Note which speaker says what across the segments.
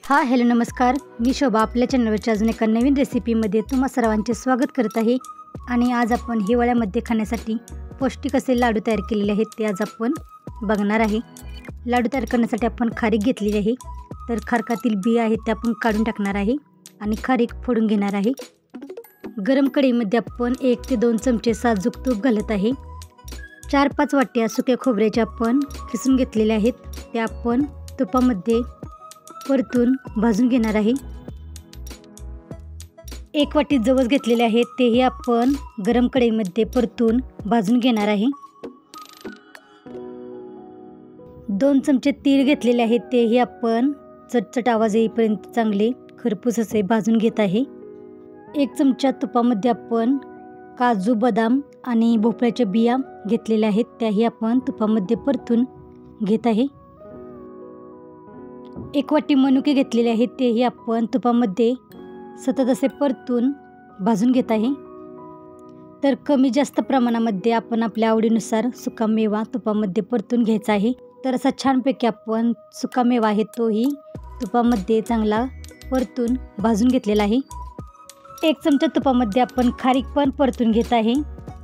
Speaker 1: Hello नमस्कार, मी शोभा आपल्या चॅनलवरच्या अजून एका नवीन रेसिपीमध्ये तुम्हा सर्वांचे स्वागत करत आहे। आणि आज आपण हिवाळ्यामध्ये खाण्यासाठी पौष्टिक असे लाडू तयार केलेले आहेत ते आज आपण बघणार आहे। लाडू तयार करण्यासाठी आपण खारीक घेतलेली आहे, तर खारकातील बिया आहेत त्या आपण काढून टाकणार आहे आणि खारीक फोडून घेणार आहे। गरम कढईमध्ये आपण 1 ते 2 चमचे साजूक तूप घालत आहे। 4-5 वाट्या सुक्या खोबऱ्याच्या आपण किसून घेतलेले आहेत, त्या आपण तुपामध्ये परतून भाजून घेणार आहे। 1 वाटी जवस घेतलेले आहेत, तेही आपण गरम कढईमध्ये परतून भाजून घेणार आहे। 2 चमचे तीळ घेतलेले आहेत, तेही आपण चटचट आवाज येईपर्यंत चांगले खरपूस असे भाजून घेत आहे। 1 चमचा तुपामध्ये आपण काजू, बदाम आणि भोपळ्याच्या बिया घेतलेल्या आहेत, त्याही आपण तुपामध्ये परतून घेत आहे। 1 वाटी मनुके घेतलेले आहेत, तेही आपण तुपामध्ये सतत असे परतून भाजून घेत आहे। तर कमी जास्त प्रमाणामध्ये आपण आपल्या आवडीनुसार सुका मेवा तुपामध्ये परतून घ्यायचा आहे। तर असा छानपैकी आपण सुका मेवा आहे तोही तुपामध्ये चांगला परतून भाजून घेतलेला आहे। 1 चमचा तुपामध्ये आपण खारीक पण परतून घेत आहे।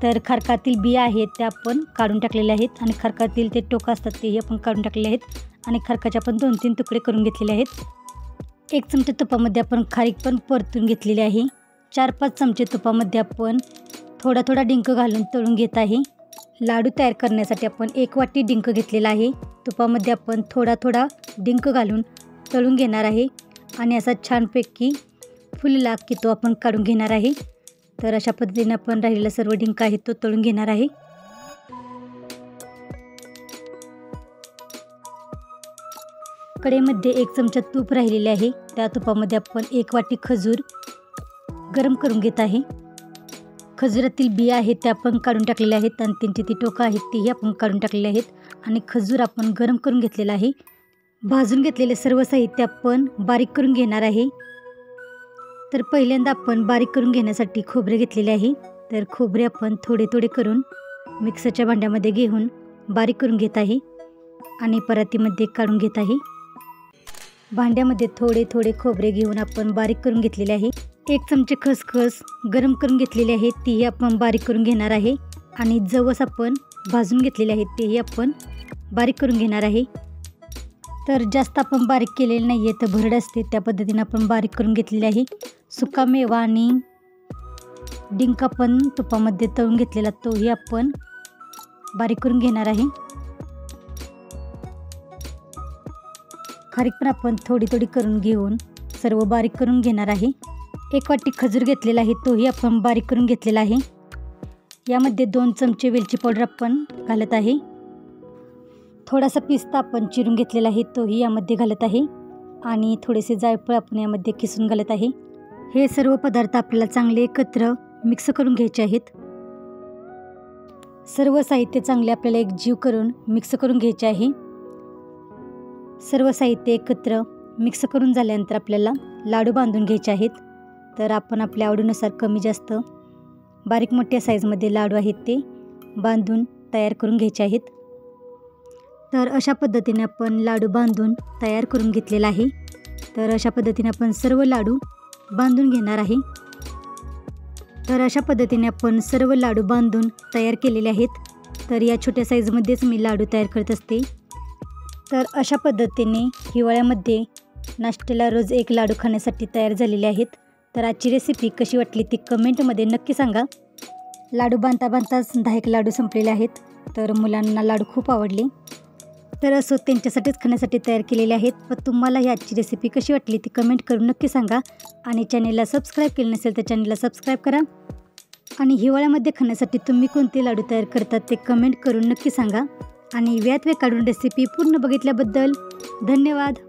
Speaker 1: तर खारकातील बिया आहेत त्या आपण काढून टाकलेल्या आहेत आणि खारकातील ते टोकं असतात तेही आपण काढून टाकलेले आहेत आणि खारकाचे आपण 2-3 तुकडे करून घेतलेले आहेत। 1 चमचा तुपामध्ये आपण खारीक पण परतून घेतलेली आहे। 4-5 चमचे तुपामध्ये आपण थोडा डिंक घालून तळून घेत आहे। लाडू तयार करण्यासाठी आपण 1 वाटी डिंक घेतलेला आहे, तुपामध्ये आपण थोडा डिंक घालून तळून घेणार आहे आणि असा छानपैकी फुलला की तो आपण काढून घेणार आहे। तर अशा पद्धतीने आपण राहिलेला सर्व डिंक आहे तो तळून घेणार आहे। कढईमध्ये 1 चमचा तूप राहिलेले आहे, त्या तुपामध्ये आपण 1 वाटी खजूर गरम करून घेत आहे। खजुरातील बिया आहेत त्या आपण काढून टाकलेल्या आहेत आणि त्यांची ती टोकं आहेत तीही आपण काढून टाकलेले आहेत आणि खजूर आपण गरम करून घेतलेला आहे। भाजून घेतलेले सर्व साहित्य आपण बारीक करून घेणार आहे। तर पहिल्यांदा आपण बारीक करून घेण्यासाठी खोबरे घेतलेले आहे, तर खोबरे आपण थोडे करून मिक्सरच्या भांड्यामध्ये घेऊन बारीक करून घेत आहे आणि परातीमध्ये काढून घेत आहे। भांड्यामध्ये थोडे खोबरे घेऊन आपण बारीक करून घेतलेले आहे। 1 चमचे खसखस गरम करून घेतलेली आहे, तीही आपण बारीक करून घेणार आहे आणि जवस आपण भाजून घेतलेले आहेत तेही आपण बारीक करून घेणार आहे। तर जास्त आपण बारीक केलेले नाही आहे, तर भरड असते त्या पद्धतीने आपण बारीक करून घेतलेले आहे। सुका मेवा आणि डिंक आपण तुपामध्ये तळून घेतलेला तोही आपण बारीक करून घेणार आहे। खारीक पण आपण थोडी करून घेऊन सर्व बारीक करून घेणार आहे। 1 वाटी खजूर घेतलेला आहे, तोही आपण बारीक करून घेतलेला आहे। यामध्ये 2 चमचे वेलची पावडर आपण घालत आहे। थोडासा पिस्ता आपण चिरून घेतलेला आहे तोही यामध्ये घालत आहे आणि थोडेसे जायफळ आपण यामध्ये किसून घालत आहे। हे सर्व पदार्थ आपल्याला चांगले एकत्र मिक्स करून घ्यायचे आहेत। सर्व साहित्य चांगले आपल्याला एकजीव करून मिक्स करून घ्यायचे आहे। सर्व साहित्य एकत्र मिक्स करून झाल्यानंतर आपल्याला लाडू बांधून घ्यायचे आहेत। तर आपण आपल्या आवडीनुसार कमी जास्त बारीक मोठ्या साईजमध्ये लाडू आहेत ते बांधून तयार करून घ्यायचे आहेत। तर अशा पद्धतीने आपण लाडू बांधून तयार करून घेतलेला आहे। तर अशा पद्धतीने आपण सर्व लाडू बांधून घेणार आहे। तर अशा पद्धतीने आपण सर्व लाडू बांधून तयार केलेले आहेत। तर या छोट्या साईजमध्येच मी लाडू तयार करत असते। तर अशा पद्धतीने हिवाळ्यामध्ये नाश्त्याला रोज 1 लाडू खाण्यासाठी तयार झालेले आहेत। तर आजची रेसिपी कशी वाटली ती कमेंटमध्ये नक्की सांगा। लाडू बांधताच 10 लाडू संपलेले आहेत, तर मुलांना लाडू खूप आवडले, तर असो त्यांच्यासाठीच खाण्यासाठी तयार केलेले आहेत। पण तुम्हाला ही आजची रेसिपी कशी वाटली ती कमेंट करून नक्की सांगा आणि चॅनेलला सबस्क्राईब केलं नसेल तर चॅनेलला सबस्क्राईब करा आणि हिवाळ्यामध्ये खाण्यासाठी तुम्ही कोणते लाडू तयार करतात ते कमेंट करून नक्की सांगा आणि वेळात वेळ काढून रेसिपी पूर्ण बघितल्याबद्दल धन्यवाद।